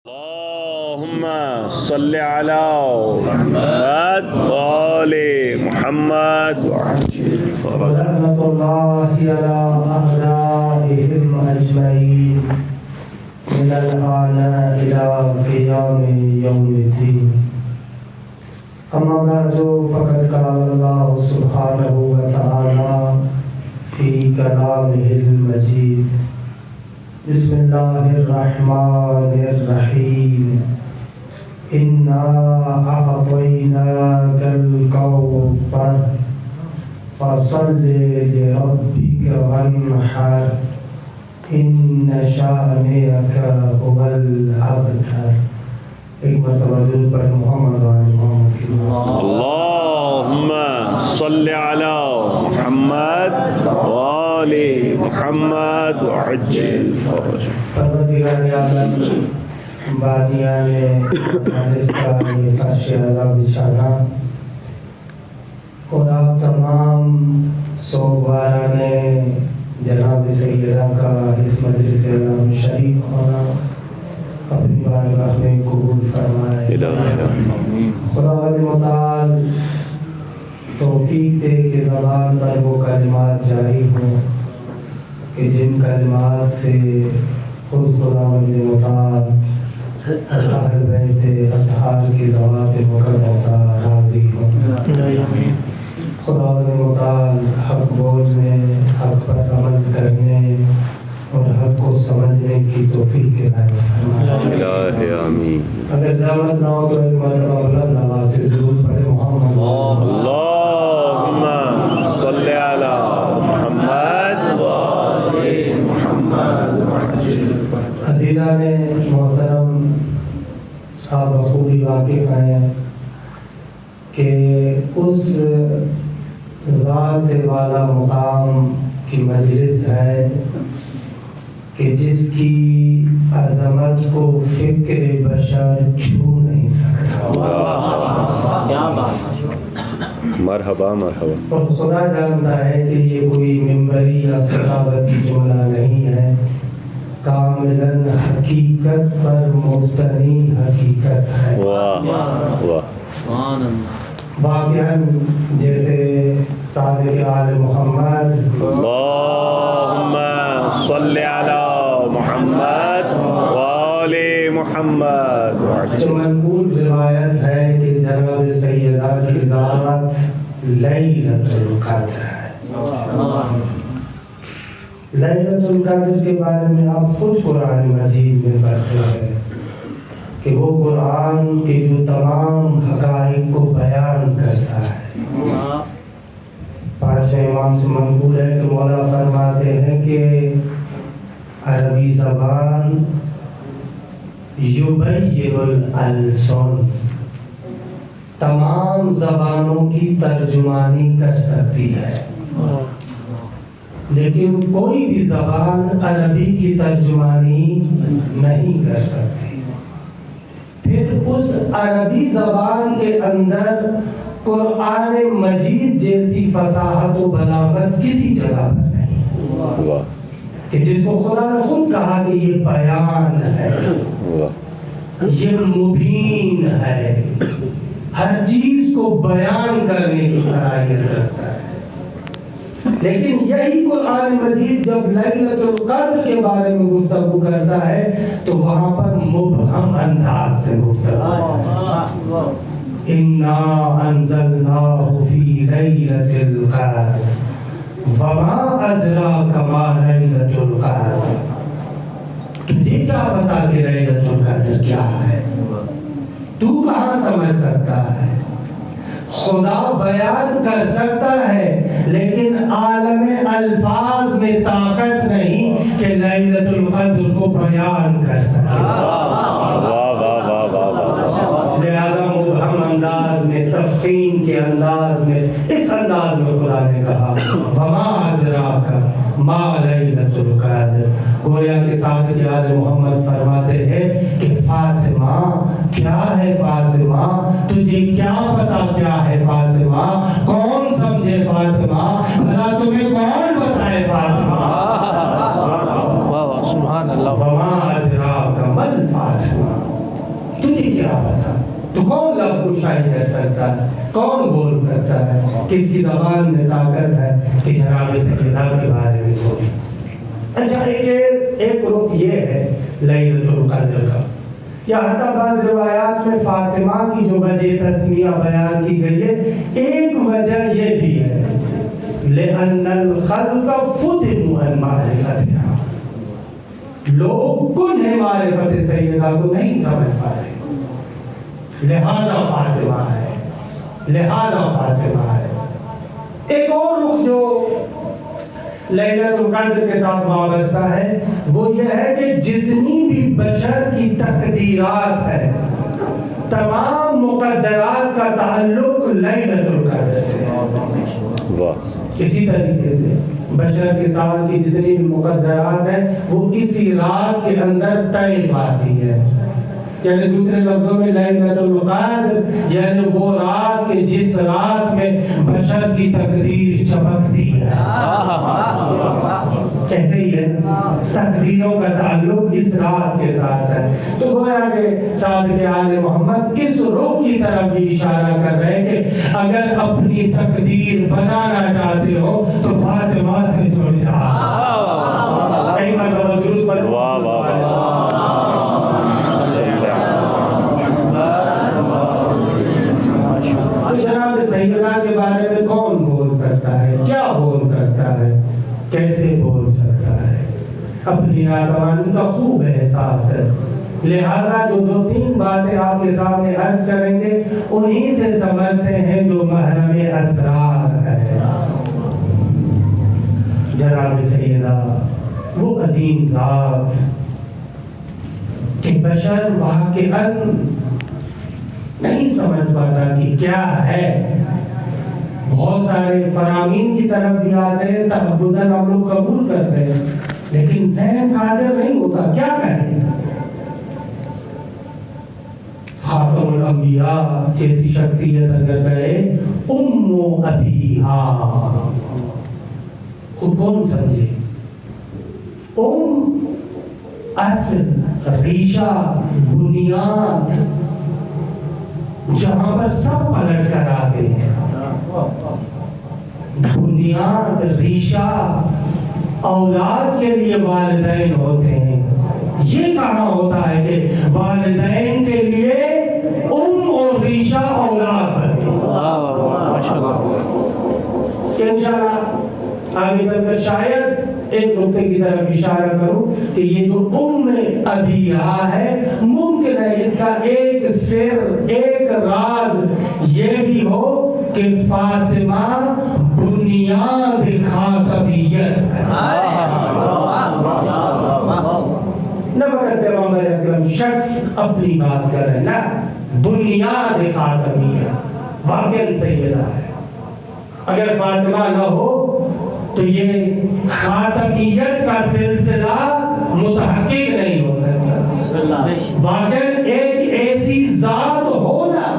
اللهم صل على محمد وآل محمد وعجل فرجهم. ورحمة الله على أعدائهم أجمعين من الآن إلى قيام يوم الدين. أما بعد فقد قال الله سبحانه وتعالى في كلامه المجيد: بسم الله الرحمن الرحيم إنا أعطيناك الكوثر فصل لربك وانحر إن شانئك هو الأبتر. ایک مرتبہ درود پڑھ محمد وآل محمد کی اللهم صل على محمد وآل محمد وعجل فرجهم. پروردگار عالم بانیان مدارس کا یہ فرش اعلیٰ بچھانا اور آپ تمام سوگواران جناب سیدہ کا اس مجلس اعلیٰ میں شریک ہونا اپنی بارگاہ میں قبول فرمائے. خدا متعال توفیق دے کہ زبان پر وہ کلمات جاری ہوں کہ جن کلمات سے خود خداوند متعال اہل بیت اطہار کی ذوات مقدسہ راضی ہوں. خداوند متعال حق بولنے، حق پر عمل کرنے اور حق کو سمجھنے کی توفیق عنایت فرمائے. الہ آمین. اگر زحمت نہ ہو تو ایک مرتبہ بلند آواز سے درود پڑھے محمد. اللهم صل على محمد وآل محمد وعجل فرجهم. عزیزان محترم، آپ بخوبی واقف ہیں کہ اس ذات والا مقام کی مجلس ہے کہ جس کی عظمت کو فکر بشر چھو نہیں سکتا. مرحبا مرحبا. اور خدا جانتا ہے کہ یہ کوئی منبری یا خطابتی جملہ نہیں ہے، کاملاً حقیقت پر مبتنی حقیقت ہے. واہ واہ. واقعاً جیسے صادق آل محمد اللهم صل على محمد وآل محمد سے منقول روایت ہے کہ جناب سیدہ کی ذات لیلۃ القدر ہے. لیلۃ القدر کے بارے میں آپ خود قرآن مجید میں پڑھتے ہیں کہ وہ قرآن کے جو تمام حقائق کو بیان کرتا ہے. پانچویں امام سے منقول ہے کہ مولا فرماتے ہیں کہ عربی زبان یبین الالسن، تمام زبانوں کی ترجمانی کر سکتی ہے، لیکن کوئی بھی زبان عربی کی ترجمانی نہیں کر سکتی. پھر اس عربی زبان کے اندر قرآن مجید جیسی فصاحت و بلاغت کسی جگہ پر نہیں کہ جس کو خدا نے خود کہا کہ یہ بیان ہے، یہ مبین ہے، ہر چیز کو بیان کرنے کی صلاحیت رکھتا ہے. لیکن یہی قرآن مجید جب لیلۃ القدر کے بارے میں گفتگو کرتا ہے تو وہاں پر مبہم انداز سے گفتگو ہے. اِنَّا أَنزَلْنَاهُ فِي لَيْلَةِ الْقَدْرِ وَمَا أَدْرَاكَ مَا لَيْلَةُ الْقَدْرِ. تجھے کیا بتا کہ لیلۃ القدر کیا ہے؟ تو کہاں سمجھ سکتا ہے؟ خدا بیان کر سکتا ہے لیکن عالم الفاظ میں طاقت نہیں کہ لیلۃ القدر کو بیان کر سکے. لہذا مبہم انداز میں، تفخیم کے انداز میں، اس انداز میں خدا نے کہا وما ادراک ما لیلۃ القدر. گویا کے ساتھ پیارے محمد فرماتے ہیں کہ فاطمہ کیا ہے؟ فاطمہ تجھے کیا پتا کیا ہے؟ فاطمہ کون سمجھے؟ فاطمہ بھلا تمہیں کون بتائے؟ فاطمہ سبحان اللہ. وما ادراک ما الفاطمہ. کی کیا پتا؟ تو کون لفظ کو شاہد کر سکتا ہے؟ کون بول سکتا ہے؟ کس کی زبان میں طاقت ہے کہ جناب سیدہ کے بارے میں بولے؟ اچھا ایک رخ یہ ہے لیلۃ القدر کا، یا حتیٰ بعض روایات میں فاطمہ کی جو وجہ تسمیہ بیان کی گئی ہے، ایک وجہ یہ بھی ہے لأن الخلق فُتِنُوا عن معرفتها، لوگ کنہ معرفت سیدہ کو نہیں سمجھ پا رہے، لہذا فاطمہ ہے، لہذا فاطمہ ہے۔ ایک اور رخ جو لیلۃ القدر کے ساتھ وابستہ ہے وہ یہ ہے کہ جتنی بھی بشر کی تقدیرات ہیں، تمام مقدرات کا تعلق لیلۃ القدر سے ہے۔ واہ، اسی طریقے سے بشر کے سال کی جتنی بھی مقدرات ہیں وہ اسی رات کے اندر طے پاتی ہے، یعنی دوسرے لفظوں میں لیلۃ القدر یعنی وہ رات کہ جس رات میں بشر کی تقدیر چمکتی ہے۔ کیسے ہی ہے، تقدیروں کا تعلق اس رات کے ساتھ ہے۔ تو گویا کہ صادق آل محمد اس رخ کی طرف بھی اشارہ کر رہے ہیں کہ اگر اپنی تقدیر بنانا چاہتے ہو تو فاطمہ سے جڑ جاؤ۔ کئی مرتبہ درود پڑھو۔ واہ واہ واہ، تو جناب سیدہ کے بارے میں کون بول سکتا ہے، کیا بول سکتا ہے، کیسے بول سکتا ہے؟ اپنی ناتوانی کا خوب احساس ہے، لہذا جو دو تین باتیں آپ کے سامنے عرض کریں گے انہی سے سمجھتے ہیں جو محرم اسرار ہے۔ جناب سیدہ وہ عظیم ذات کہ بشر واقعاً نہیں سمجھ پاتا کہ کیا ہے۔ بہت سارے فرامین کی طرف بھی آتے ہیں، تعبداً ہم لوگ قبول کرتے ہیں، لیکن ذہن قادر نہیں ہوتا کیا کہیں۔ خاتم الانبیاء جیسی شخصیت اگر کہے ام ابیہا، خود کون سمجھے؟ ام اصل، ریشہ، بنیاد، جہاں پر سب پلٹ کر آتے ہیں۔ بنیاد، ریشہ، اولاد کے لیے والدین ہوتے ہیں۔ یہ کہاں ہوتا ہے کہ والدین کے لیے ام اور ریشہ اولاد بنتے ہیں؟ کہ انشاءاللہ آگے چل کر شاید ایک نقطے کی طرف اشارہ کروں کہ یہ جو ام ابیہا ہے، ممکن ہے اس کا ایک سر، ایک راز یہ بھی ہو کہ فاطمہ بنیاد خاتمیت نہ مگر پیغمبر اکرم شخص اپنی بات کر رہے ہیں، نہ بنیاد خاتمیت واقعی سیدہ ہے۔ اگر فاطمہ نہ ہو تو یہ خاتمیت کا سلسلہ متحقق نہیں ہو سکتا۔ واقعاً ایک ایسی ذات ہو نا،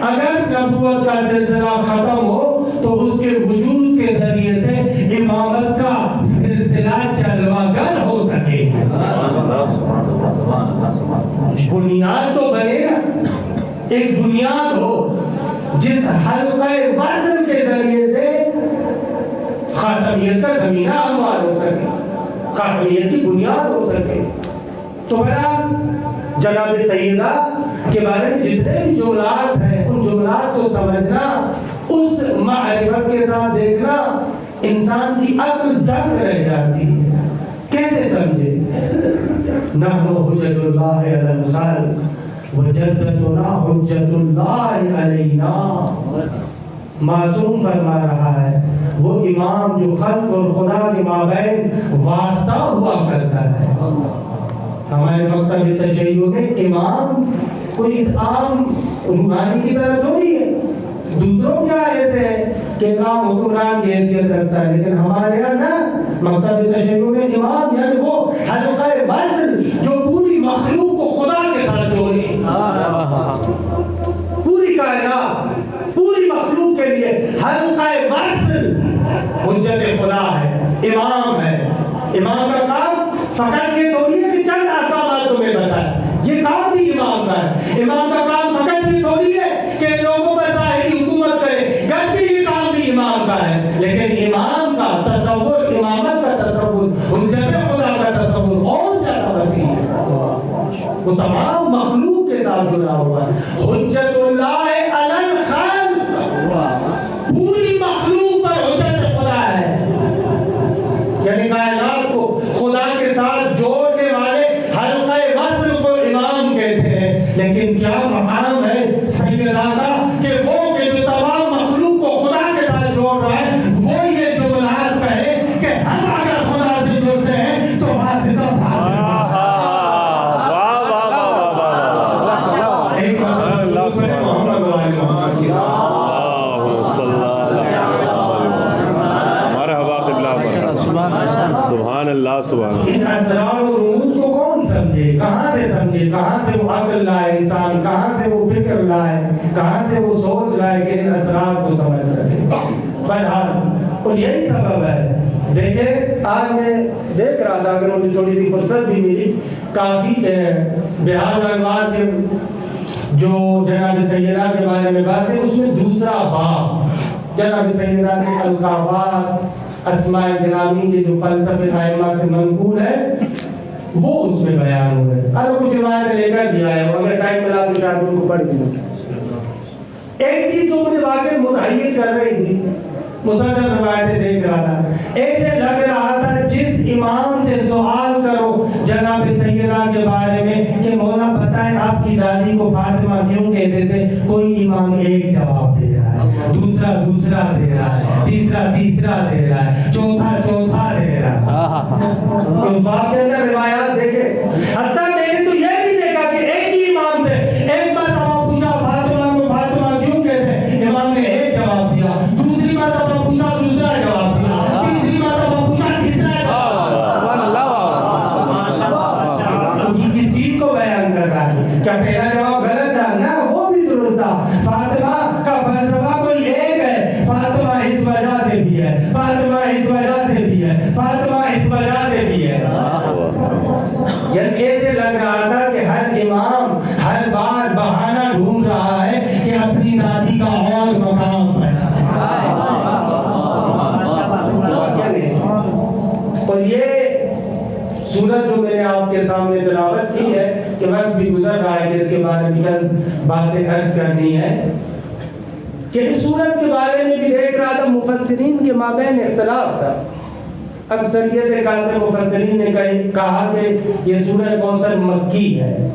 اگر نبوت کا سلسلہ ختم ہو تو اس کے وجود کے ذریعے سے امامت کا سلسلہ جلوہ گر ہو سکے۔ بنیاد تو بنے نا، ایک بنیاد ہو جس حلقہ وصل کے ذریعے سے خاتمیت کا زمینہ ہموار ہو سکے، خاتمیت کی بنیاد ہو سکے۔ تو بہرحال جناب سیدہ کے بارے میں جتنے بھی جملات ہیں ان جملات کو سمجھنا، اس معرفت کے ساتھ دیکھنا، انسان کی عقل دنگ رہ جاتی ہے۔ کیسے سمجھے؟ نحن حجت اللہ علی الخلق وجدتنا حجت اللہ علینا۔ معصوم فرما رہا ہے وہ امام جو خلق اور خدا کے مابین واسطہ ہوا کرتا ہے۔ ہمارے مکتب تشیع میں امام کوئی اس عام روحانی کی طرح تھوڑی ہے، دوسروں کیا ایسے ہے کہ امام حکمران کی حیثیت رکھتا ہے، لیکن ہمارے یہاں نا مکتب تشیع میں امام یعنی وہ حلقہ وصل جو پوری مخلوق کو خدا کے ساتھ جوڑے، پوری کائنات، پوری مخلوق کے لیے حلقہ وصل حجت خدا ہے، امام ہے۔ امام کا کام فقط یہ تھوڑی ہے کہ چند احکامات تمہیں بتائے، یہ کام بھی امام امام کا ہے. امام کا کام فقط یہ تھوڑی ہے کہ لوگوں پر ظاہری حکومت کرے، گرچہ یہ کام بھی امام کا ہے، لیکن امام کا تصور، امامت کا تصور، حجت خدا کا تصور اور زیادہ وسیع ہے. وہ تمام مخلوق کے ساتھ جڑا ہوا ہے. حجت اللہ علی الخلق، پوری مخلوق پر حجت خدا ہے. یعنی کائنات کو خدا کے ساتھ جوڑنے والے حلقہ وصل کو امام کہتے ہیں. لیکن کیا مقام ہے سیدہ کا کہ وہ کہ جو تمام مخلوق کو خدا کے ساتھ جوڑ رہا ہے، وہ یہ جملات کہے کہ ہم اگر خدا سے جڑتے ہیں تو واسطہ سبحان اللہ سبحان اللہ. ان اسرار و رموز کو کون سمجھے؟ کہاں سے سمجھے؟ کہاں سے وہ عقل لائے انسان؟ کہاں سے وہ فکر لائے؟ کہاں سے وہ سوچ لائے کہ ان اسرار کو سمجھ سکے؟ بہرحال اور یہی سبب ہے. دیکھیں آج میں دیکھ رہا تھا، اگر مجھے تھوڑی سی فرصت بھی ملی، کافی بہار الانوار کے جو جناب سیدہ کے بارے میں بات ہے، اس میں دوسرا باب جناب سیدہ کے القابات اسماء گرامی کے جو فلسفے ائمہ سے منقول ہے وہ اس میں بیان ہوئے. اور کچھ روایتیں لے کر بھی آئے ہوں، اگر ٹائم ملا تو شاید ان کو پڑھ بھی لوں. ایک چیز جو مجھے واقعی متحیر کر رہی تھی، مسلسل روایتیں دیکھ رہا تھا، ایسے لگ رہا تھا جس امام سے سوال کرو جناب سیدہ کے بارے میں کہ مولا بتائیں آپ کی دادی کو فاطمہ کیوں کہتے تھے، کوئی امام ایک جواب دے رہا ہے، دوسرا دے رہا ہے، تیسرا دے رہا ہے، چوتھا دے رہا ہے. اس باب کے اندر روایات دیکھیں، حتیٰ میں نے تو یہ بھی دیکھا کہ ایک ہی امام سے ایک مرتبہ پوچھا فاطمہ کو فاطمہ کیوں کہتے ہیں، امام نے ایک جواب دیا، دوسری مرتبہ پوچھا دوسرا جواب دیا، تیسری مرتبہ پوچھا تیسرا جواب دیا. سبحان اللہ. تو یہ کس چیز کو بیان کر رہا ہے؟ کیا پہلا جواب غلط تھا؟ نہ، وہ بھی درست تھا. فاطمہ کا فلسفہ کوئی ایک ہے، فاطمہ اس وجہ سے بھی ہے، فاطمہ اس وجہ سے بھی ہے، فاطمہ اس وجہ سے بھی ہے. یعنی ایسے لگ رہا تھا کہ ہر امام ہر بار بہانہ ڈھونڈ رہا ہے کہ اپنی دادی کا اور مقام بنا. اور یہ سورت جو میں نے آپ کے سامنے تلاوت کی ہے کہ وقت بھی گزر رہا ہے کہ اس کے بارے میں چند باتیں عرض کرنی ہے کہ اس سورت کے بارے میں بھی دیکھ رہا تھا مفسرین کے مابین اختلاف تھا. اکثریت کاتب مفسرین نے کہا کہ یہ سورہ کوثر مکی ہے،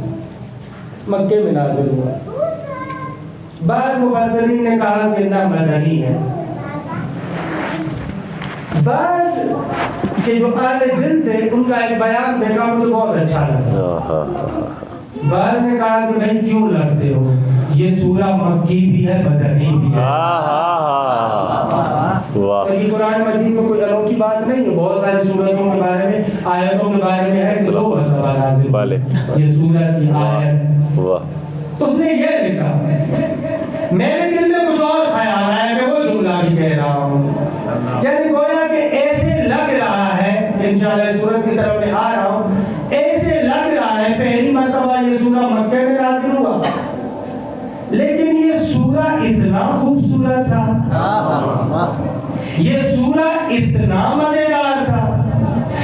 مکے میں نازل ہوا. بعض مفسرین نے کہا کہ نہ مدنی ہے. بعض کہ جو اہل دل تھے ان کا ایک بیان دیکھا مجھے بہت اچھا لگا. بعض نے کہا کہ بھائی کیوں لگتے ہو، یہ سورہ مکی بھی ہے مدنی بھی ہے. یہ قرآن مجید میں کوئی انوکھی بات نہیں ہے. بہت ساری سورتوں کے بارے میں، آیتوں کے بارے میں ہے کہ دو مرتبہ نازل یہ سورت کی آیت. اس نے یہ لکھا، میرے دل میں کچھ اور خیال آیا کہ وہ جملہ بھی کہہ رہا ہوں. یعنی گویا کہ ایسے لگ رہا ہے، انشاءاللہ سورت کی طرف میں آ رہا ہوں، ایسے لگ رہا ہے پہلی مرتبہ یہ سورہ مکے میں نازل ہوا، لیکن یہ سورہ اتنا خوبصورت تھا، یہ سورہ اتنا مزیدار تھا،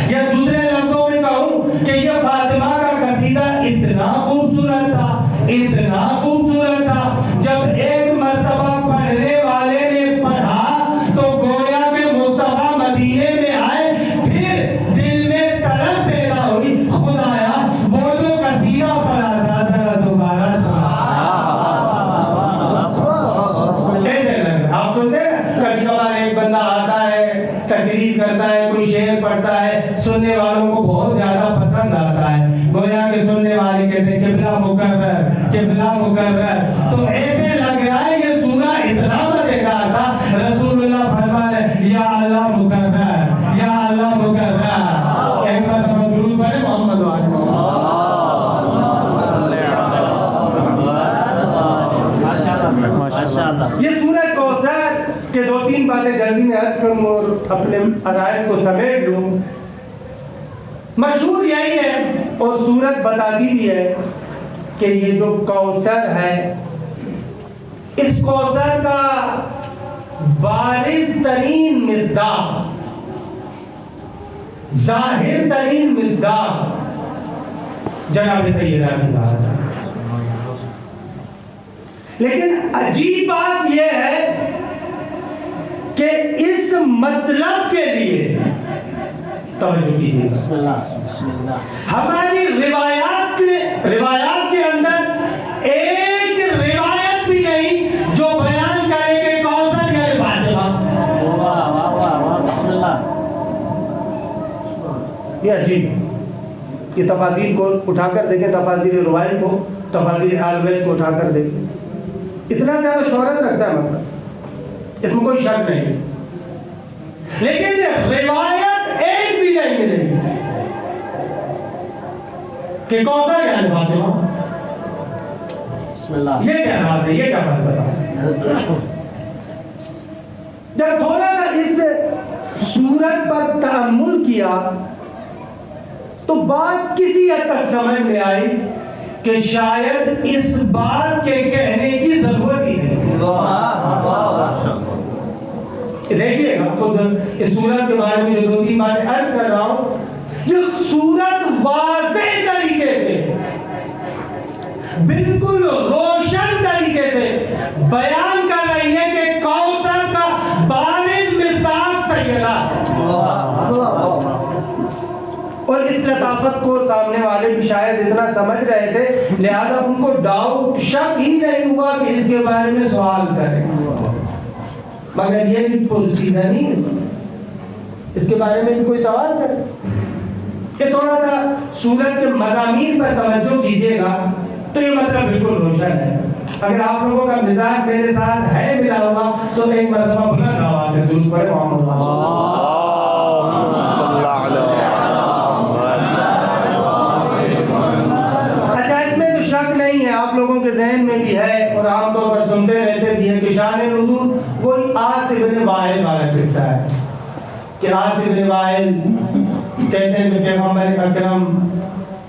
یا دوسرے لفظوں میں کہوں کہ یہ فاطمہ کا قصیدہ اتنا خوبصورت تھا، اتنا خوبصورت تھا، جب ایک مرتبہ پڑھنے والے نے پڑھا تو گویا کہ مصطفیٰ مدینے میں آئے، پھر دل میں طلب پیدا ہوئی، خدایا وہ جو قصیدہ پڑھا تھا ذرا دوبارہ سنا. آپ سنتے ہیں کبھی کبھار ایک بندہ آتا ہے تقریر کرتا ہے، کوئی شعر پڑھتا ہے، سننے والوں کو بہت زیادہ پسند آتا ہے، گویا کہ سننے والے کہتے ہیں قبلہ مقرر، قبلہ مقرر. تو ایسے لگ رہا ہے یہ سورہ اتنا مزیدار تھا، رسول اللہ فرما رہے یا اللہ مقرر، یا اللہ مقرر. ایک بار ہم درود پڑھیں محمد و آل محمد. یہ سورہ کوثر کے دو تین باتیں جلدی میں عرض کروں اور اپنے عرائض کو سمیٹ لوں. مشہور یہی ہے اور سورت بتاتی بھی ہے کہ یہ جو کوثر ہے، اس کوثر کا بارز ترین مصداق، ظاہر ترین مصداق جناب سیدہ کی ذات ہے۔ لیکن عجیب بات یہ ہے کہ اس مطلب کے لیے توجہ کیجیے، ہماری روایات کے اندر ایک روایت بھی نہیں جو بیان کرے کہ کوثر یعنی فاطمہ۔ یہ عجیب، یہ تفاسیر کو اٹھا کر دیکھیں، تفاسیر روایت کو، تفاسیر آل بیت کو اٹھا کر دیکھیں، اتنا زیادہ شہرت رکھتا ہے مطلب، اس میں کوئی شک نہیں، لیکن روایت ایک بھی نہیں ملے گی کہ کوثر یعنی فاطمہ۔ یہ کیا راز ہے، یہ کیا فلسفہ ہے؟ جب تھوڑا سا اس صورت پر تأمل کیا تو بات کسی حد تک سمجھ میں آئی کہ شاید اس بات کے کہنے کی ضرورت ہی نہیں تھی۔ دیکھیے گا خود اس صورت کے بارے میں جو 2-3 باتیں عرض کر رہا ہوں، یہ صورت واضح طریقے سے، بالکل روشن طریقے سے بیان کر رہی ہے کہ کوثر کا بارز مصداق سیدہ ہے، اور اس لطافت کو سامنے والے بھی شاید اتنا سمجھ رہے تھے، لہذا ان کو ڈاؤٹ، شک ہی نہیں ہوا کہ اس کے بارے میں سوال کریں، مگر یہ بھی پوزیدہ نہیں اس کے بارے میں بھی کوئی سوال کرے۔ یہ تھوڑا سا سورت کے مضامین پر توجہ کیجئے گا تو یہ مطلب بالکل روشن ہے۔ اگر آپ لوگوں کا مزاج میرے ساتھ ہے ملا ہوا تو ایک مرتبہ بلند آواز سے درود پڑھیں محمد اچھا، اس میں تو شک نہیں ہے، آپ لوگوں کے ذہن میں بھی ہے اور عام طور پر سنتے رہتے بھی ہے کہ شان نزول وہی عاص ابن وائل والا قصہ ہے کہ عاص ابن وائل کہتے ہیں کہ پیغمبر اکرم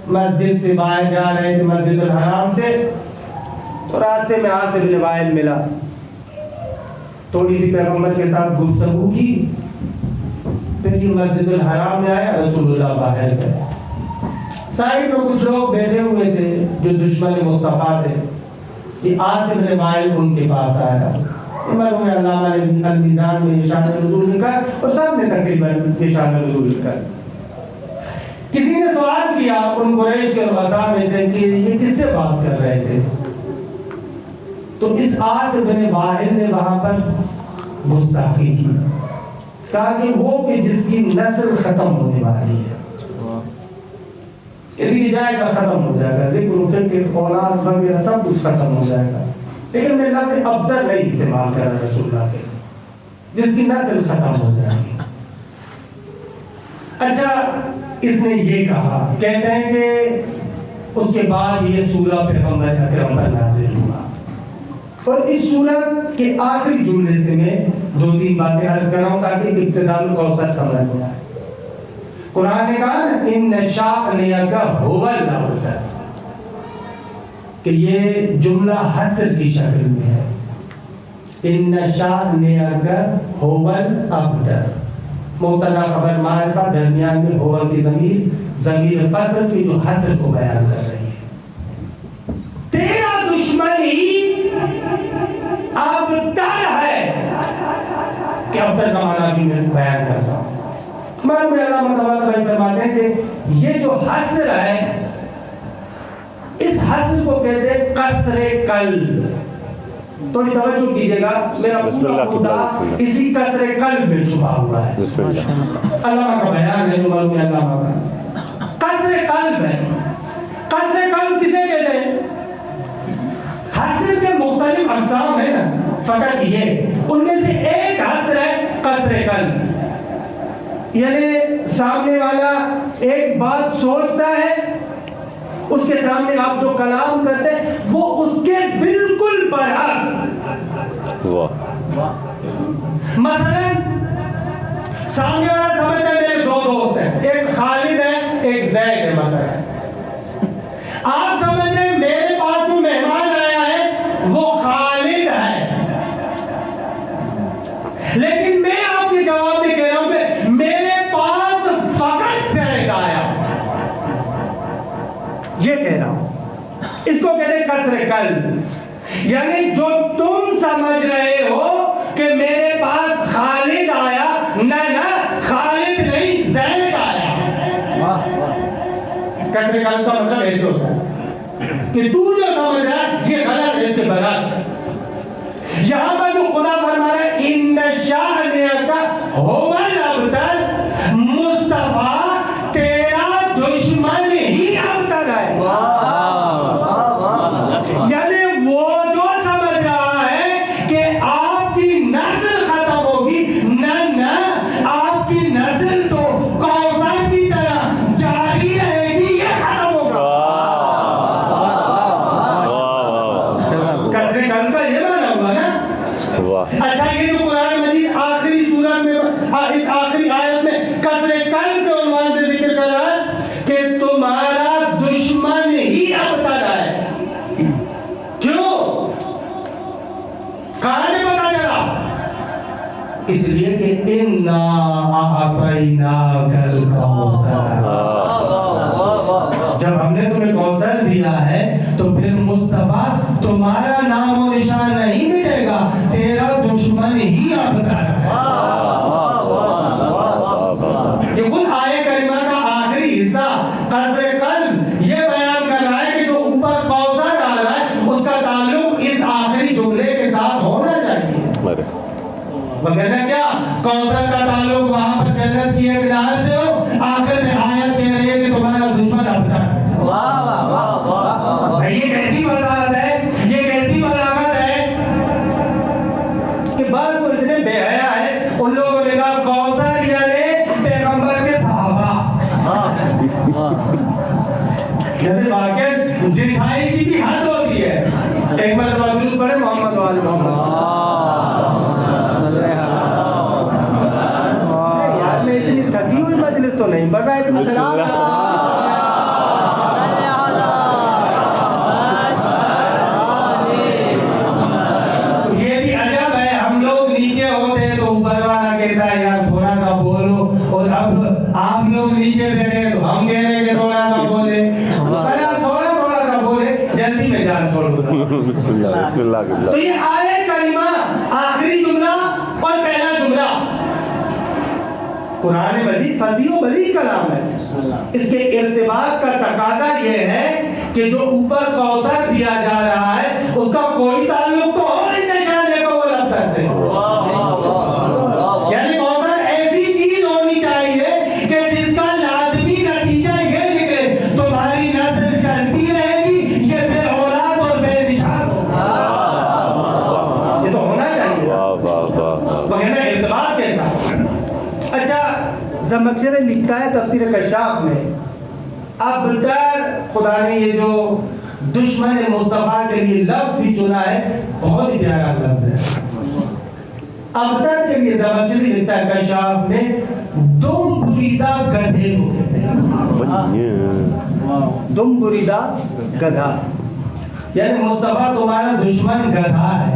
مسجد سے باہر جا رہے تھے، مسجد الحرام سے، تو راستے میں عاص ابن وائل ملا، تھوڑی سی پیغمبر کے ساتھ گفتگو کی، پھر یہ مسجد الحرام میں آیا، رسول اللہ باہر گئے، سائڈ میں کچھ لوگ بیٹھے ہوئے تھے جو دشمن مصطفیٰ تھے، یہ عاص ابن وائل ان کے پاس آیا، مرحوم علامہ نے المیزان میں شان نزول لکھا اور سب نے تقریباً یہ شان نزول لکھا۔ کسی نے سوال کیا ان قریش کے رؤساء میں سے کہ یہ کس سے بات کر رہے تھے، تو اس عاص ابن وائل نے وہاں پر گستاخی کی، کہا کہ وہ کہ جس کی نسل ختم ہونے والی ہے، یعنی جائے گا، ختم ہو جائے گا، ذکر و فکر اولاد وغیرہ سب کچھ ختم ہو جائے گا، لیکن میں لفظ ابتر نہیں استعمال کر رہا رسول اللہ کے، جس کی نسل ختم ہو جائے گی۔ اچھا، اس نے یہ کہا، کہتے ہیں کہ اس کے بعد یہ سورہ پیغمبر اکرم پر نازل ہوا، اور اس سورت کے آخری جملے سے میں 2-3 باتیں عرض کر رہا ہوں تاکہ ابتداء الکوثر سمجھ میں آئے۔ قرآن نے کہا نا ان شأنک هو الابتر، کہ یہ جملہ حصر کی شکل میں ہے، ان شأنک هو الابتر، مبتدا خبر معرفہ، درمیان میں ہوا کی ضمیر فصل کی جو حصر کو بیان کر رہی ہے۔ تیرا دشمن ہی ابتر ہے، کہ ابتر کا معنی بھی میں بیان کرتا ہوں۔ مرحوم علامہ طباطبائی فرماتے ہیں کہ یہ جو حصر ہے، اس حصر کو کہتے ہیں قصر قلب۔ تھوڑی توجہ کیجئے گا، میرا پورا خدا اسی قصر قلب میں چھپا ہوا ہے۔ علامہ کا بیان ہے جو مرحوم علامہ کا قصر قلب ہے۔ قصر قلب کسے کہتے ہیں؟ حصر کے مختلف اقسام ہیں نا، فقط یہ ان میں سے ایک حصر ہے قصر قلب، یعنی سامنے والا ایک بات سوچتا ہے، اس کے سامنے آپ جو کلام کرتے ہیں وہ اس کے بالکل برعکس۔ مثلا سامنے والا سمجھتا ہے میرے 2 دوست ہیں، ایک خالد ہے ایک زید ہے، مثلا آپ سمجھ رہے ہیں میرے اس کو کہتے ہیں کسر قلب. یعنی جو تم سمجھ رہے ہو کہ میرے پاس خالد آیا، نہ خالد نہیں زید آیا. کسر قلب کا مطلب ایسے ہوتا ہے کہ تو جو سمجھ رہا ہے یہ غلط ہے، اس کے برعکس. یہاں پر جو خدا فرما رہا ہے ان شانئک هو الابتر، مصطفیٰ تیرا دشمن ہی ابتر ہے. یعنی وہ جو سمجھ رہا ہے کہ آپ کی نسل ختم ہوگی، نہ آپ کی نسل تو کوثر کی طرح جاری رہے گی، یہ ختم ہوگا. کسر قلب کا یہ معنی ہوا نا. اچھا یہ جو قرآن مجید آخری سورت میں اس آخری آیت میں کسر قلب کے عنوان سے ذکر کر رہا ہے کہ تمہارا دشمن ہی ابتر ہے. کیوں؟ کہاں سے پتا چلا؟ اس لیے کہ انا اعطیناک الکوثر، جب ہم نے تمہیں کوثر دیا ہے تو پھر مصطفیٰ تمہارا نام و نشان نہیں مٹے گا، تیرا دشمن ہی ابتر ہے. یہ خود آیہ کریمہ کا آخری حصہ کسر قلب یہ بیان کر رہا ہے کہ جو اوپر کوثر آ رہا ہے اس کا تعلق اس آخری جملے کے ساتھ ہونا چاہیے. وگرنہ کیا کوثر کا تعلق وہاں پر جنت کی ایک نہر سے ہو، آخر میں آیت کہہ رہی ہے کہ تمہارا دشمن ابتر ہے. یہ کیسی وضاحت ہے، یہ کیسی بلاغت ہے کہ بعض تو اتنے بے حیا ہے، ان لوگوں نے کہا کوثر یعنی پیغمبر کے صحابہ. یعنی واقعی دکھائی کی بھی حد ہوتی ہے. ایک مرتبہ درود پڑھے محمد و آل محمد. یار میں اتنی تھکی ہوئی مجلس تو نہیں پڑھ رہا ہے، اتنا خراب. یہ بھی عجب ہے، ہم لوگ نیچے ہوتے ہیں تو اوپر والا کہتا ہے یار تھوڑا سا بولو، اور اب آپ لوگ نیچے بیٹھے تو ہم کہہ رہے ہیں کہ تھوڑا سا بولے. تھوڑا سا بولے، جلدی میں جان چھوڑ دو. تو یہ آیہ کریمہ آخری جملہ اور پہلا جملہ قرآن مجید فصیح و بلیغ کلام ہے. اس کے ارتباط کا تقاضا یہ ہے کہ جو اوپر کوثر دیا جا رہا ہے اس کا کوئی تعلق تو ہو نہیں نشانے کو وہ ابتر سے. یعنی کوثر ایسی چیز ہونی چاہیے کہ جس کا لازمی نتیجہ یہ نکلے تمہاری نسل چلتی رہے گی، یہ بے اولاد اور بے نشان ہوگا. یہ تو ہونا چاہیے، وغیرہ ارتباط کے ساتھ. اچھا زمخشری لکھتا ہے تفسیر کشاف میں، ابتر خدا نے یہ جو دشمن مصطفیٰ کے لیے لفظ بھی چنا ہے بہت ہی پیارا لفظ ہے. ابتر کے لیے زمخشری لکھتا ہے کشاف میں دم بریدہ گدھے کو کہتے ہیں. دم بریدہ گدھا یعنی مصطفیٰ تمہارا دشمن گدھا ہے.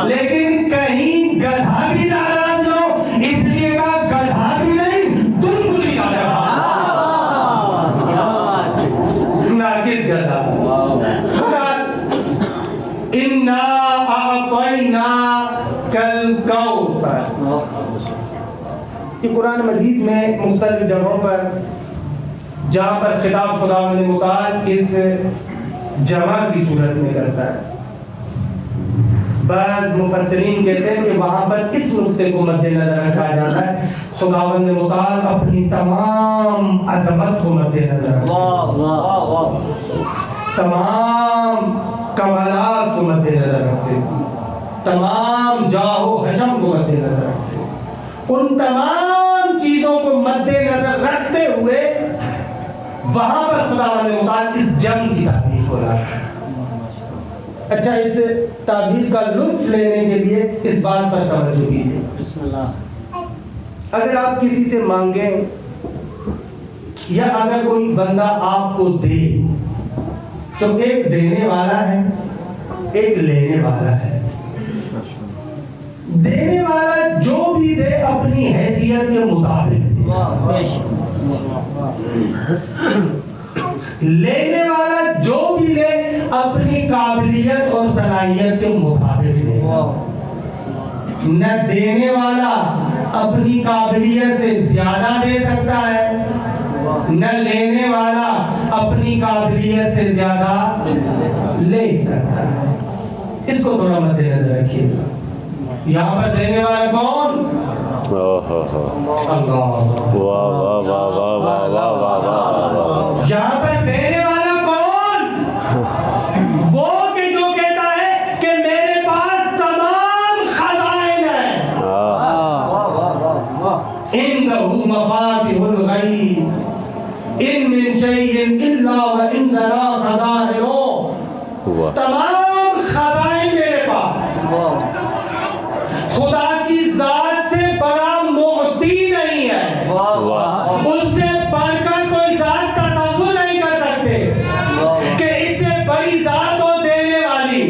لیکن کہیں گدھا بھی ناراض ہو اس لیے کہا گدھا بھی نہیں تم بری گدھا. ناقص گدھا. انا اعطیناک الکوثر. یہ قرآن مجید میں مختلف جگہوں پر جہاں پر خطاب خداوند متعال اس جمع کی صورت میں کرتا ہے، بعض مفسرین کہتے ہیں کہ وہاں پر اس نقطے کو مد نظر رکھا جاتا ہے خداوند متعال اپنی تمام عظمت کو مد نظر رکھتے، تمام کمالات کو مد نظر رکھتے، تمام جاہ و حشم کو مد نظر رکھتے. ان تمام چیزوں کو مد نظر رکھتے ہوئے وہاں پر خداوند متعال اس جنگ کی تعبیر کو لاتا ہے. اچھا اس تعبیر کا لطف لینے کے لیے اس بات پر توجہ کیجیے. بسم اللہ. اگر آپ کسی سے مانگیں یا اگر کوئی بندہ آپ کو دے تو ایک دینے والا ہے ایک لینے والا ہے. دینے والا جو بھی دے اپنی حیثیت کے مطابق دے. لینے والا جو بھی لے اپنی قابلیت اور صلاحیت کے مطابق لے گا، نہ دینے والا اپنی قابلیت سے زیادہ دے سکتا ہے، نہ لینے والا اپنی قابلیت سے زیادہ لے سکتا ہے۔ اس کو تھوڑا مد نظر رکھیے گا۔ یہاں پر دینے والا کون؟ اللہ۔ واہ واہ واہ واہ واہ واہ واہ واہ۔ یہاں پر دینے والا کون؟ وہ کہ جو کہتا ہے کہ میرے پاس تمام خزائن ہیں۔ عندہ مفاتح الغیب ان من شیء الا وعندنا خزائنہ۔ تمام خزائن میرے پاس۔ خدا کی ذات سے بڑا معطی نہیں ہے، اس سے بڑھ کر کوئی ذات تصور نہیں کر سکتے کہ اس سے بڑی ذات ہو دینے والی،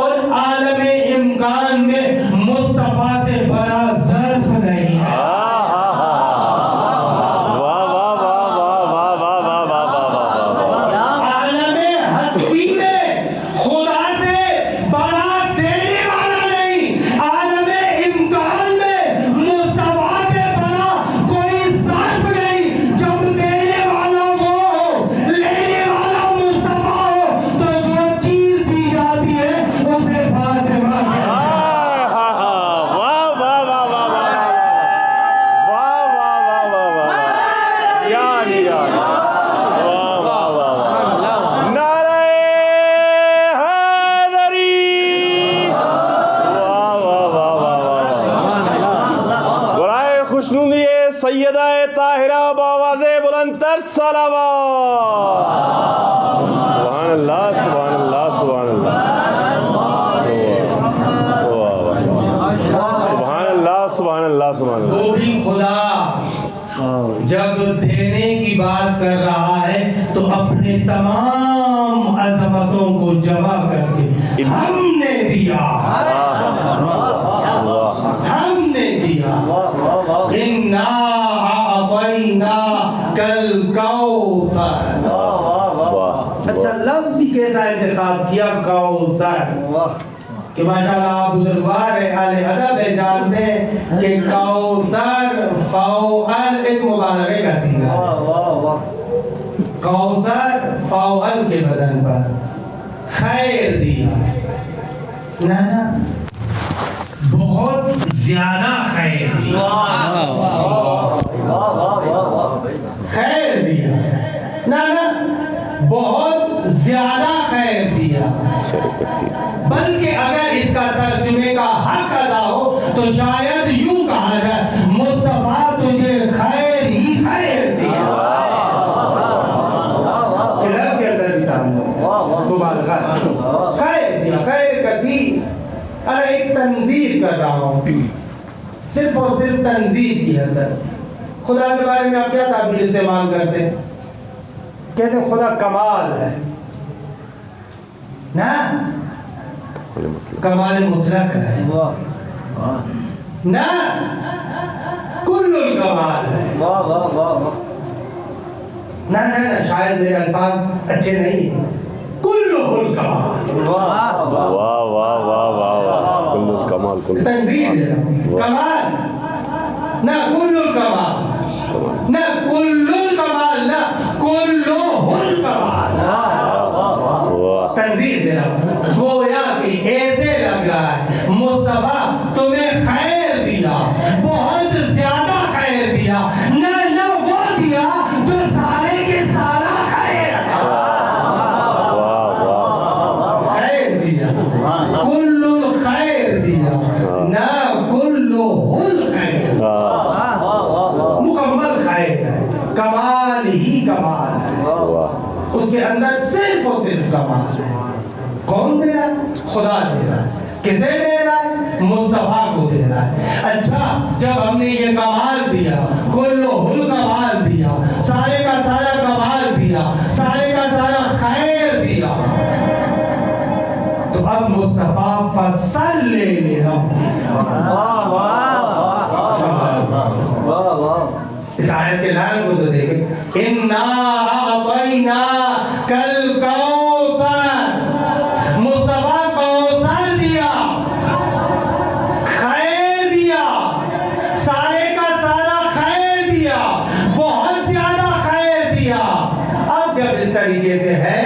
اور عالم امکان میں مصطفیٰ سے بڑا ظرف نہیں ہے۔ سیدہ طاہرہ بآواز بلندتر صلوات۔ سبحان اللہ سبحان اللہ سبحان اللہ، سبحان اللہ سبحان اللہ سبحان اللہ۔ وہ بھی خدا جب دینے کی بات کر رہا ہے تو اپنے تمام عظمتوں کو جمع کر کے ہم نے دیا، ہم نے دیا۔ اِنَّا أَعْطَيْنَاكَ الْكَوْثَرَ۔ اچھا لفظ بھی کیسا انتخاب کیا، کوثر، کہ ماشاءاللہ آپ بزرگوار اہل ادب ہے، جانتے ہیں کہ کوثر فوعل ایک مبالغے کا صیغہ ہے۔ کوثر فوعل کے وزن پر خیر دیا، نہ بہت زیادہ خیر دیا، خیر دیا، نہ بہت زیادہ خیر دیا۔ بلکہ اگر اس کا ترجمے کا حق ادا ہو تو شاید یوں کہا جائے مصطفیٰ تجھے خیر ہی خیر دیا۔ لفظ کے اندر بھی مبالغہ، خیر دیا، خیر کثیر۔ ارے ایک تنظیر کر رہا ہوں، صرف اور صرف تنظیر کے اندر خدا کے بارے میں آپ کیا تعبیر استعمال کرتے ہیں؟ کہتے ہیں خدا کمال ہے، نہ کمال مطلق ہے، نہ کل الکمال ہے۔ نہ شاید میرے الفاظ اچھے نہیں ہیں، کل الکمال۔ واہ واہ واہ واہ واہ، کل الکمال، تنظیر کمال، نہ کل الکمال، نہ کل الکمال، نہ کل الکمال۔ تنظیر دے رہا، گویا کہ ایسے لگ رہا ہے مصطفیٰ تمہیں خیر دیا، بہت زیادہ خیر دیا، نہ وہ دیا جو سارے کے سارا خیر ہے، خیر دیا، کل الخیر دیا، نہ کل الخیر، مکمل خیر ہے، کمال ہی کمال ہے، اس کے اندر صرف اور صرف کمال ہے۔ کون دے رہا ہے؟ خدا دے رہا ہے۔ کسے دے رہا ہے؟ مصطفیٰ کو دے رہا ہے۔ اچھا جب ہم نے یہ کمال دیا، کلو الکمال دیا، سارے کا سارا کمال دیا، سارے کا سارا خیر دیا، تو اب مصطفیٰ فصلی لربک، اس آیت کے لائن کو تو دیکھیں، اِنَّا أَعْطَيْنَاكَ الْكَوْثَرَ، مصطفیٰ کوثر دیا، خیر دیا، سارے کا سارا خیر دیا، بہت زیادہ خیر دیا۔ اب جب اس طریقے سے ہے،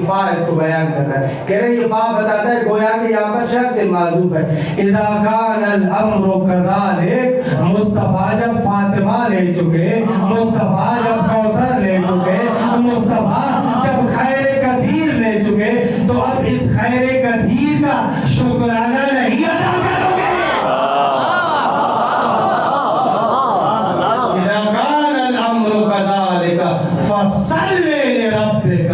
فا اس کو بیان کر رہا ہے، کہہ رہے یہ فا بتاتا ہے گویا کہ یہاں پر شرط معذوف ہے۔ اذا کان الامر کذالک، مصطفیٰ جب فاطمہ لے چکے، مصطفیٰ جب کوثر لے چکے، مصطفیٰ جب خیر کثیر لے چکے، تو اب اس خیر کثیر کا شکرانہ نہیں ادا کرو گے؟ اذا کان الامر کذالک فصل لربک،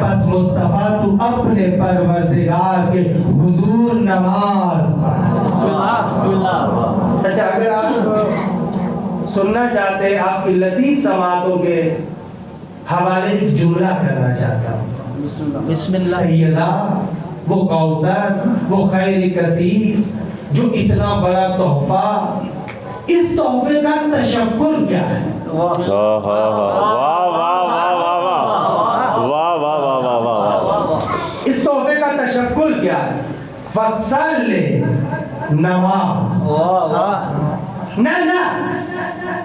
بس مصطفیٰ تو اپنے پروردگار کے حضور نماز پڑھ۔ اچھا، اگر آپ سننا چاہتے ہیں، آپ کی لطیف سماعتوں کے حوالے ایک جملہ کرنا چاہتا ہوں۔ بسم اللہ۔ سیدہ، وہ کوثر، وہ خیر کثیر، جو اتنا بڑا تحفہ، اس تحفے کا تشکر کیا ہے؟ واہ واہ واہ واہ واہ واہ واہ واہ، اس تحفے کا تشکر کیا ہے؟ فصل نماز، نہ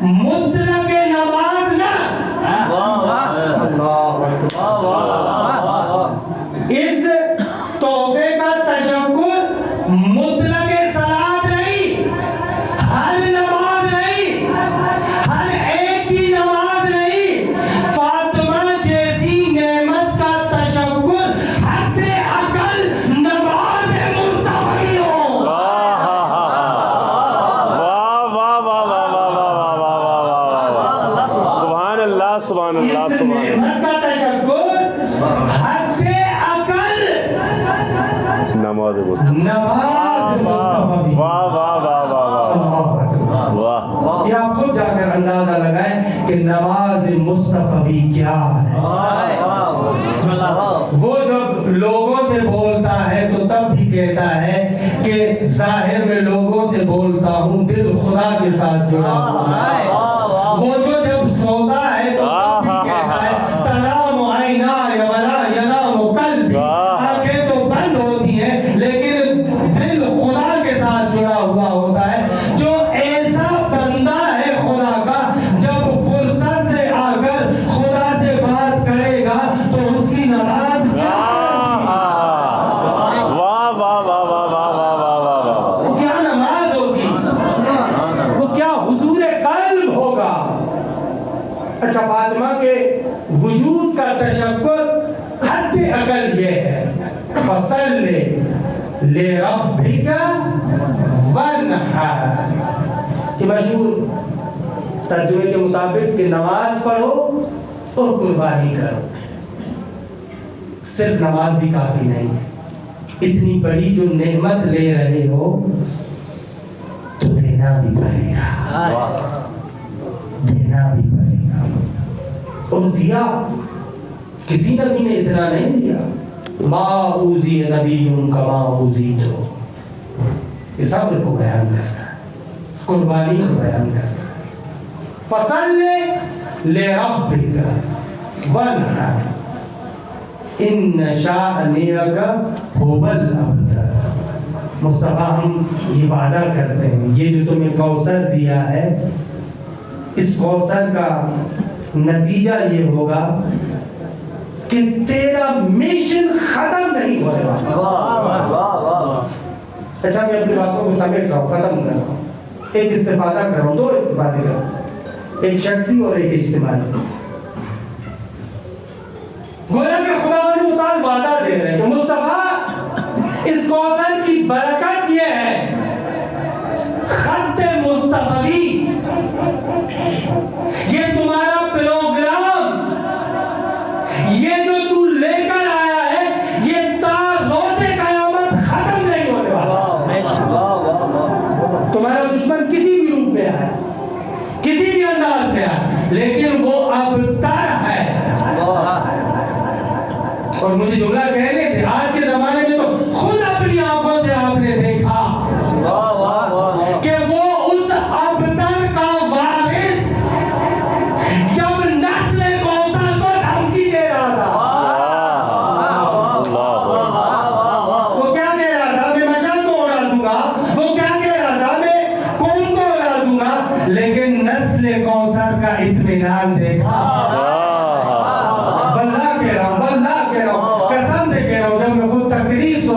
مطلق نماز، نہ اللہ اکبر۔ اس تحفے کا تشکر مطلق صلاۃ نہیں، ہر نماز نہیں، ہر ایک کی نماز نہیں، فاطمہ جیسی نعمت کا تشکر حد اقل نماز مصطفی ہو۔ سبحان اللہ سبحان اللہ اس سبحان اللہ، نعمت کا تشکر حد اقل نماز مصطفیٰ، نماز مصطفی۔ واہ واہ واہ واہ اللہ اکبر۔ واہ، یہ آپ خود جا کر اندازہ لگائیں کہ نماز مصطفی کیا ہے۔ وہ جب لوگوں سے بولتا ہے تو تب بھی کہتا ہے کہ ظاہر میں لوگوں سے بولتا ہوں، دل خدا کے ساتھ جڑا ہوا ہے۔ وہ جو جب سوتا ہے تو تب بھی کہتا ہے تنام عینای ولا ینام قلبی، آنکھیں تو بند ہوتی ہیں لیکن دل خدا کے ساتھ جڑا ہوا ہوتا ہے۔ جو ایسا بندہ ہے خدا کا، جب فرصت سے آ کر خدا سے بات کرے گا تو اس کی نماز واہ واہ واہ واہ واہ واہ واہ واہ واہ، وہ کیا نماز ہوگی، وہ کیا حضور قلب ہوگا۔ اچھا، فاطمہ کے وجود کا تشکر حد اقل یہ ہے، فصل لربک وانحر، کہ مشہور ترجمے کے مطابق کہ نماز پڑھو اور قربانی کرو۔ صرف نماز بھی کافی نہیں ہے، اتنی بڑی جو نعمت لے رہے ہو تو دینا بھی پڑے گا، دینا بھی پڑے گا۔ اور دیا، کسی نبی نے اتنا نہیں دیا۔ ما اوذی نبی کما اوذیتو، یہ صبر کو بیان کرتا ہے، قربانی کو بیان کرتا ہے۔ فصل لربک وانحر ان شانئک هو الابتر۔ مصطفیٰ، ہم یہ وعدہ کرتے ہیں، یہ جو تمہیں کوثر دیا ہے، اس کوثر کا نتیجہ یہ ہوگا کہ تیرا مشن ختم نہیں ہونے والا۔ اچھا، میں اپنی باتوں کو سمیٹ رہا ہوں، ختم کر رہا ہوں، ایک استفادہ کر رہا ہوں، دو استفادے کر رہا ہوں، ایک شخصی اور ایک اجتماعی۔ گویا کہ خدا و تعالی وعدہ دے رہے ہیں کہ مصطفیٰ، اس کوثر کی برکت یہ ہے، خط مصطفی، یہ تمہارا پروگرام، یہ جو تو لے کر آیا ہے، یہ تا روز قیامت ختم نہیں ہونے والا۔ تمہارا دشمن کسی بھی روپ میں آئے، کسی بھی انداز میں آئے، لیکن وہ اب تر ہے۔ اور مجھے جملہ کہنے تھے، آج کے زمانے میں تو خود اپنی آنکھوں سے آپ نے دیکھا کہ وہ اس ابتر کا وارث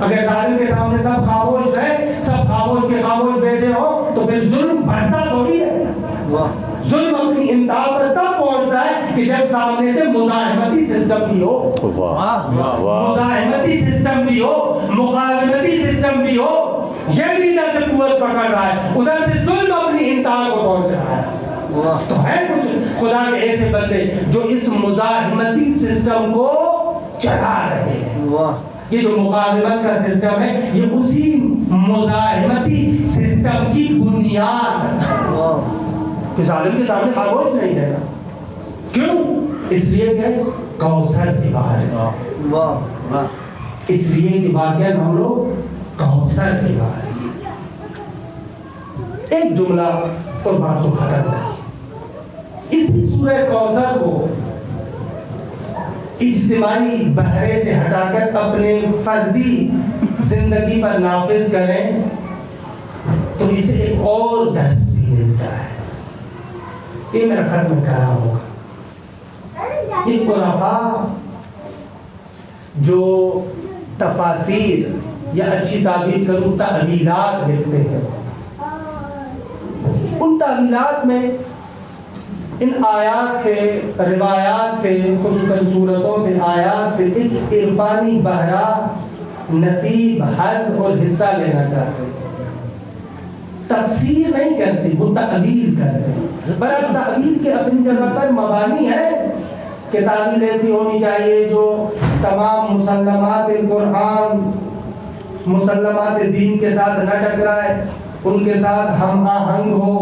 اگر ظالم کے سامنے سب خاموش رہے، سب خاموش کے خاموش بیٹھے ہو تو پھر ظلم بڑھتا تھوڑی ہے. ظلم اپنی انتہا پر تب پہنچتا ہے کہ جب سامنے سے مزاحمتی سسٹم بھی ہو، مزاحمتی سسٹم بھی ہو، مقاومتی سسٹم بھی ہو. یہ بھی ادھر سے قوت پکڑ رہا ہے، ادھر سے ظلم اپنی انتہا کو پہنچ رہا ہے. تو ہے کچھ خدا کے ایسے بندے جو اس مزاحمتی سسٹم کو چلا رہے ہیں. یہ جو مقاومت کا سسٹم ہے یہ اسی مزاحمتی سسٹم کی بنیاد ہے کہ ظالم کے سامنے خاموش نہیں رہنا. کیوں؟ اس لیے کہ کوثر کے بارے سے، اس لیے کہ واقعہ ہم لوگ کوثر کے بارے سے. ایک جملہ اور بات تو ختم کر. اسی سورہ کوثر کو اجتماعی بہرے سے ہٹا کر اپنے فردی زندگی پر نافذ کریں تو اسے ایک اور درس بھی ملتا ہے. یہ میرا ختم کلام ہوگا. یہ عرفاء جو تفاسیر یا اچھی تعبیر کروں تعویلات لکھتے ہیں، ان تعویلات میں ان آیات سے، روایات سے، خصوصاً صورتوں سے، آیات سے ایک عرفانی بہرا نصیب، حظ اور حصہ لینا چاہتے ہیں. تفسیر نہیں کرتے، وہ تعویل کرتے ہیں. برحال تعویل کے اپنی جگہ پر مبانی ہے کہ تعویل ایسی ہونی چاہیے جو تمام مسلمات قرآن، مسلمات دین کے ساتھ نہ ٹکرائے، ان کے ساتھ ہم آہنگ ہو،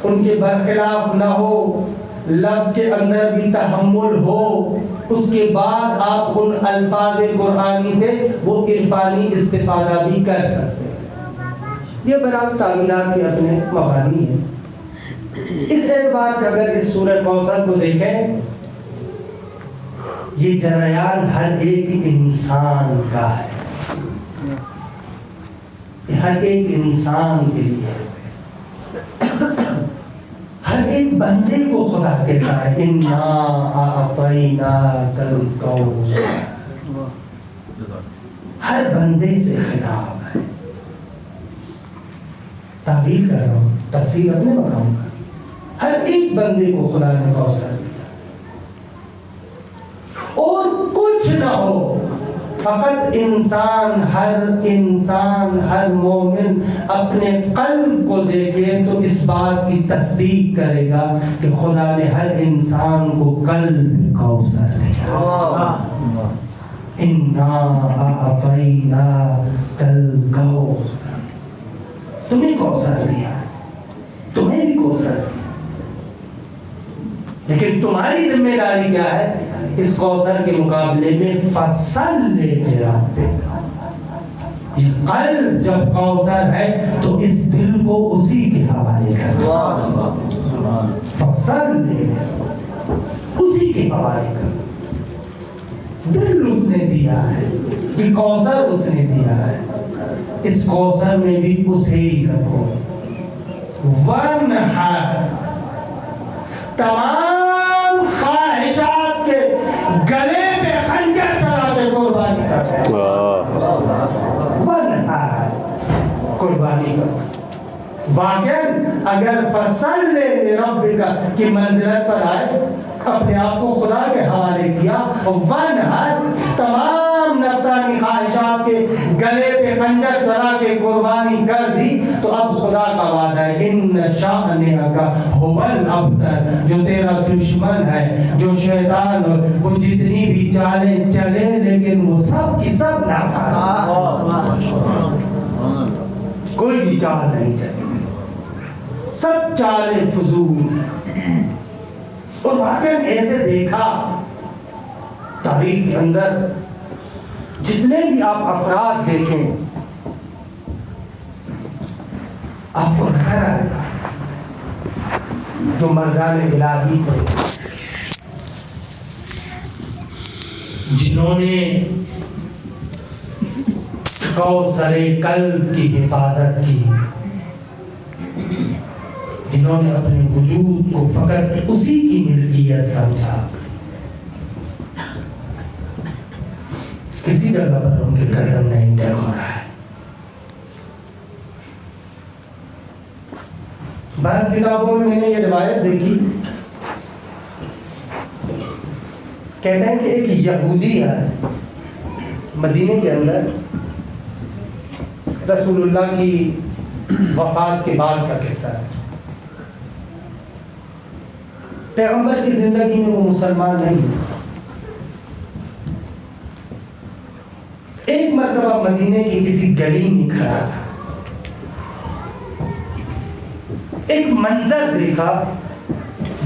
ان کے برخلاف نہ ہو، لفظ کے اندر بھی تحمل ہو. اس کے بعد آپ ان الفاظ قرآنی سے وہ عرفانی استفادہ بھی کر سکتے ہیں. یہ برحال تعویلات کے اپنے مبانی ہیں. اس اعتبار سے اگر اس سورہ کوثر کو دیکھیں، یہ جریان ہر ایک انسان کا ہے. یہ ہر ایک انسان کے لیے ہے. ہر ایک بندے کو خدا کہتا ہے اِنَّا أَعْطَيْنَاكَ الْكَوْثَرَ. ہر بندے سے خطاب ہے. تعبیر کر رہا ہوں، تفسیر اپنے مقام پر. ہر ایک بندے کو خدا نے کوثر دیا اور کچھ نہ ہو. فقط انسان، ہر مومن اپنے قلب کو دیکھے تو اس بات کی تصدیق کرے گا کہ خدا نے ہر انسان کو قلب کوثر دیا. اِنَّا أَعْطَيْنَاكَ الْكَوْثَرَ. تمہیں کوثر دیا، تمہیں بھی کوثر دیا. لیکن تمہاری ذمہ داری کیا ہے؟ اس کوثر کے مقابلے میں فصل لے ربک. یہ قلب جب کوثر ہے تو اس دل کو اسی کے حوالے کر. فصل لے اسی کے حوالے کر. دل اس نے دیا ہے، یہ کوثر اس نے دیا ہے. اس کوثر میں بھی اسے ہی رکھو. وَانْحَرْ. تمام خواہشات کے گلے پہ خنجر چلا کے قربانی کر. وَانْحَرْ. قربانی کر. واقعاً اگر فصل لے ربک کی منزلت پر آئے، اپنے آپ کو خدا کے حوالے کیا، وَانْحَرْ. تمام نفسانی خواہشات کے گلے پہ خنجر چلا کے قربانی کر دی تو اب خدا کا وعدہ ہے ان شأنک هو الابتر. جو تیرا دشمن ہے، جو شیطان، وہ جتنی بھی چالیں چلے لیکن وہ سب کی سب ناکام. کوئی بھی چال نہیں چلے، سب چالیں فضول ہیں. اور واقعاً ایسے دیکھا تاریخ کے اندر جتنے بھی آپ افراد دیکھیں آپ کو نظر آئے گا جو مردان الہی تھے، جنہوں نے کوثر قلب کی حفاظت کی، جنہوں نے اپنے وجود کو فقط اسی کی ملکیت سمجھا. کسی جگہ پر ان کے قدم نہیں ڈگمگا ہے. بعض کتابوں میں نے یہ روایت دیکھی، کہتے ہیں کہ ایک یہودی ہے مدینے کے اندر، رسول اللہ کی وفات کے بعد کا قصہ ہے. پیغمبر کی زندگی میں وہ مسلمان نہیں. ایک مرتبہ مدینے کی کسی گلی میں کھڑا تھا، ایک منظر دیکھا،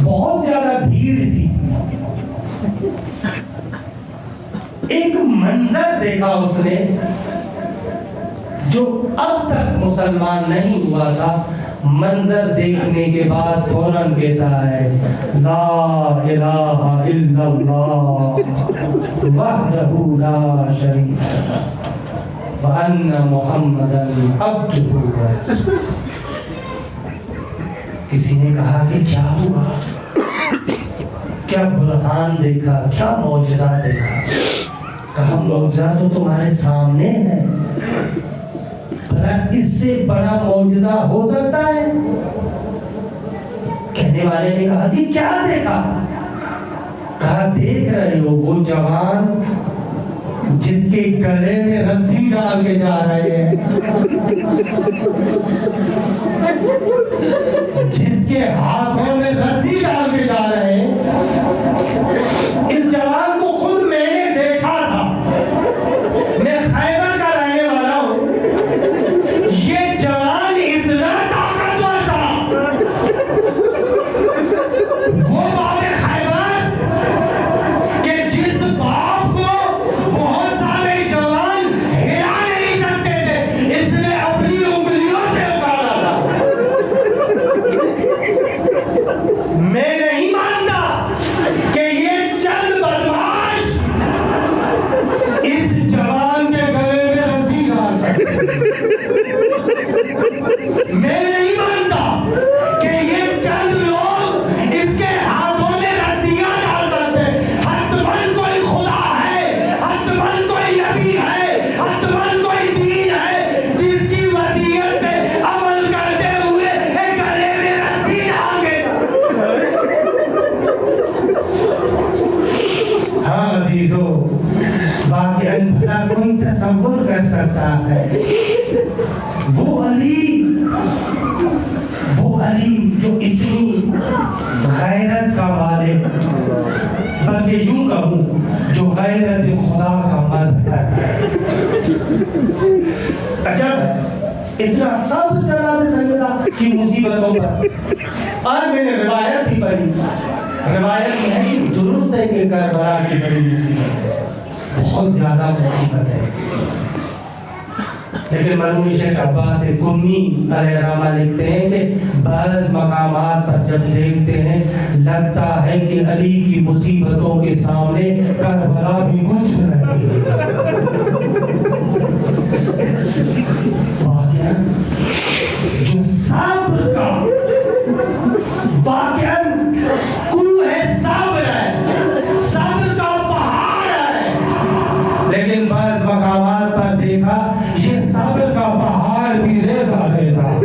بہت زیادہ بھیڑ تھی. ایک منظر دیکھا اس نے جو اب تک مسلمان نہیں ہوا تھا. منظر دیکھنے کے بعد فوراً کہتا ہے لا الہ الا اللہ وحدہ لا شریک لہ وان محمدا عبدہ ورسولہ. کسی نے کہا کہ کیا ہوا، کیا برہان دیکھا، کیا معجزہ دیکھا؟ کہا معجزہ تو تمہارے سامنے ہے، بھلا اس سے بڑا معجزہ ہو سکتا ہے؟ کہنے والے نے کہا کہ کیا دیکھا؟ کہا دیکھ رہے ہو وہ جوان جس کے گلے میں رسی ڈال کے جا رہے ہیں، جس کے ہاتھوں میں رسی ڈال کے جا رہے ہیں. اس جوان کو خود میں نے دیکھا تھا، میں خیبر کا رہنے والا ہوں. یہ جوان اتنا طاقتور تھا، وہ باب خیبر کہ جس باب کو بہت سارے جوان ہلا نہیں سکتے تھے، اس نے اپنی انگلیوں سے اگاڑا تھا. میں نہیں مانتا کہ یہ چند بدماش اس جوان کے گلے میں رسی ڈال سکتے. میں نہیں مانتا کہ یہ چند لوگ اس کے ہاتھوں میں رسیاں ڈال سکتے. حتماً کوئی خدا ہے، حتماً کوئی نبی ہے، حتماً کوئی دین ہے جس کی وصیت پہ عمل کرتے ہوئے ایک گلے میں رسی ڈال کے. ہاں عزیزو، واقعاً بھلا کوئی تصور کر سکتا ہے وہ علی جو اتنی غیرت کا مالک، بلکہ یوں کہوں جو غیرت خدا کا مظہر ہے. عجب ہے، اتنا صبر جناب سیدہ کی مصیبتوں پر. اور میں نے روایت بھی پڑھی، روایت میں ہے کہ درست ہے کہ کربلا کی بڑی مصیبت ہے، بہت زیادہ مصیبت ہے. لیکن مرحوم شیخ عباس قمی علیہ الرحمہ لکھتے ہیں کہ بعض مقامات پر جب دیکھتے ہیں لگتا ہے کہ علی کی مصیبتوں کے سامنے کربلا بھی کچھ نہیں. واقعاً جو صبر کا واقعاً کوہ صبر ہے، صبر کا پہاڑ ہے. لیکن بعض مقامات پر دیکھا یہ صبر کا پہاڑ بھی ریزہ ریزہ ہے.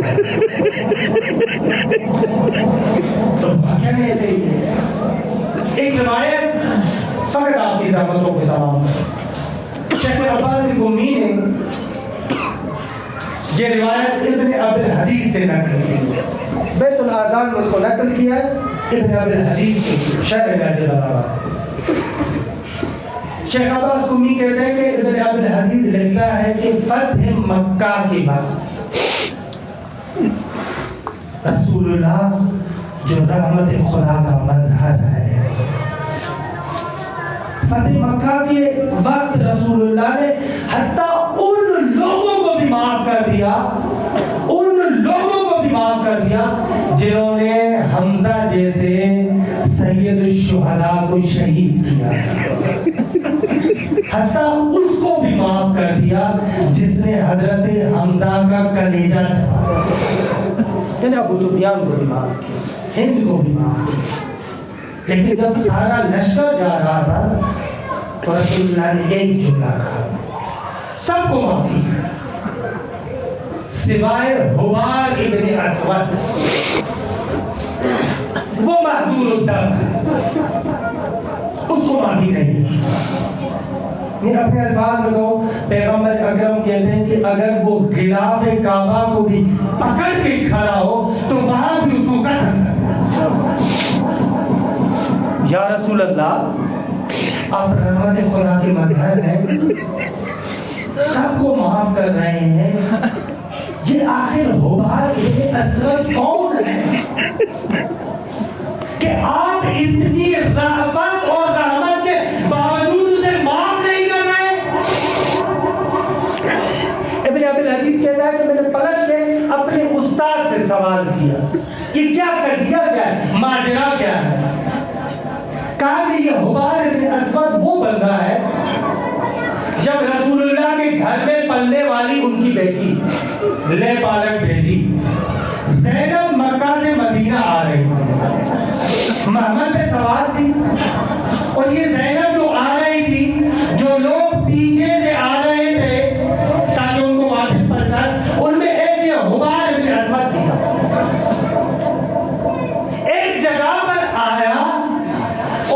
تو واقعاً ایسے ہی ہے. ایک روایت فقط آپ کی زحمتوں کے تمام شیخ عباس قمی نے یہ روایت ابن ابی الحدیث سے نقل کی، بیت الاذان میں اس کو نقل کیا ہے ابن ابی الحدیث سے، شرح نہج البلاغہ سے. شیخ عباس قمی کہتے ہیں کہ ابن ابی الحدیث لکھتا ہے کہ فتح مکہ کے بعد رسول اللہ جو رحمت خدا کا مظہر ہے، فتح مکہ کے وقت رسول اللہ نے حتیٰ ان لوگوں کو بھی معاف کر دیا، ان لوگوں کو بھی معاف کر دیا جنہوں نے حمزہ جیسے سید الشہداء کو شہید کیا تھا. حتیٰ اس کو بھی معاف کر دیا جس نے حضرت حمزہ کا کلیجہ چبایا. یعنی ابو سفیان کو بھی معاف کیا، ہند کو بھی معاف کیا. لیکن جب سارا لشکر جا رہا تھا تو رسول اللہ نے ایک جملہ کہا، سب کو معافی ہے سوائے حبار ابن اسود، وہ معذور الدم ہے، اس کو معافی نہیں۔ میں اپنے الفاظ میں کہوں، پیغمبر اکرم کہتے ہیں کہ اگر وہ غلاف کعبہ کو بھی پکڑ کے کھڑا ہو تو وہاں بھی اس کو قتل کرتا۔ یا رسول اللہ، آپ رحمت خدا کے مظہر ہیں، سب کو معاف کر رہے ہیں، یہ آخر حبار ابن اسود کون ہے کہ آپ اتنی رحمت اور رحمت کے باوجود اسے معاف نہیں کر رہے؟ ابن ابی الحدیث کہتا ہے کہ میں نے پلٹ کے اپنے استاد سے سوال کیا، یہ کیا قضیہ کیا ہے، ماجرا کیا ہے؟ کہا کہ یہ حبار ابن اسود وہ بندہ ہے جب رسول اللہ کے گھر میں پلنے والی ان کی بیٹی، لے پالک بیٹی زینب مکہ سے مدینہ آ رہی تھی، محمد پہ سوار تھی، اور یہ زینب جو آ رہی تھی، جو لوگ پیچھے سے آ رہے تھے تاکہ ان کو واپس پلٹائیں، ان میں ایک یہ حبار ابن اسود بھی تھا۔ ایک جگہ پر آیا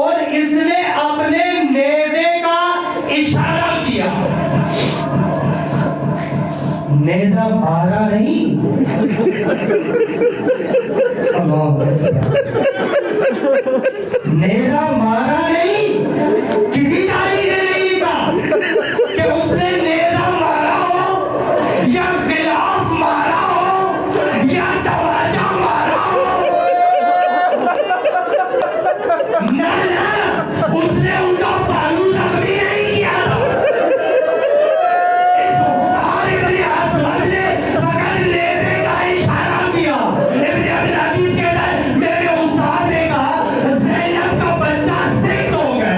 اور اس نے اپنے نیزے کا اشارہ کیا، نیزہ مارا نہیں، اللہ نیزہ مارا نہیں، کسی تاریخ نے نہیں لکھا کہ اس نے نیزہ مارا ہو یا غلاف مارا ہو یا تواجہ مارا ہو، نہ اس نے ان کا پالو زخمی نہیں کیا تھا۔ میرے استاد نے کہا زینب کا بچہ سکھ ہو گیا،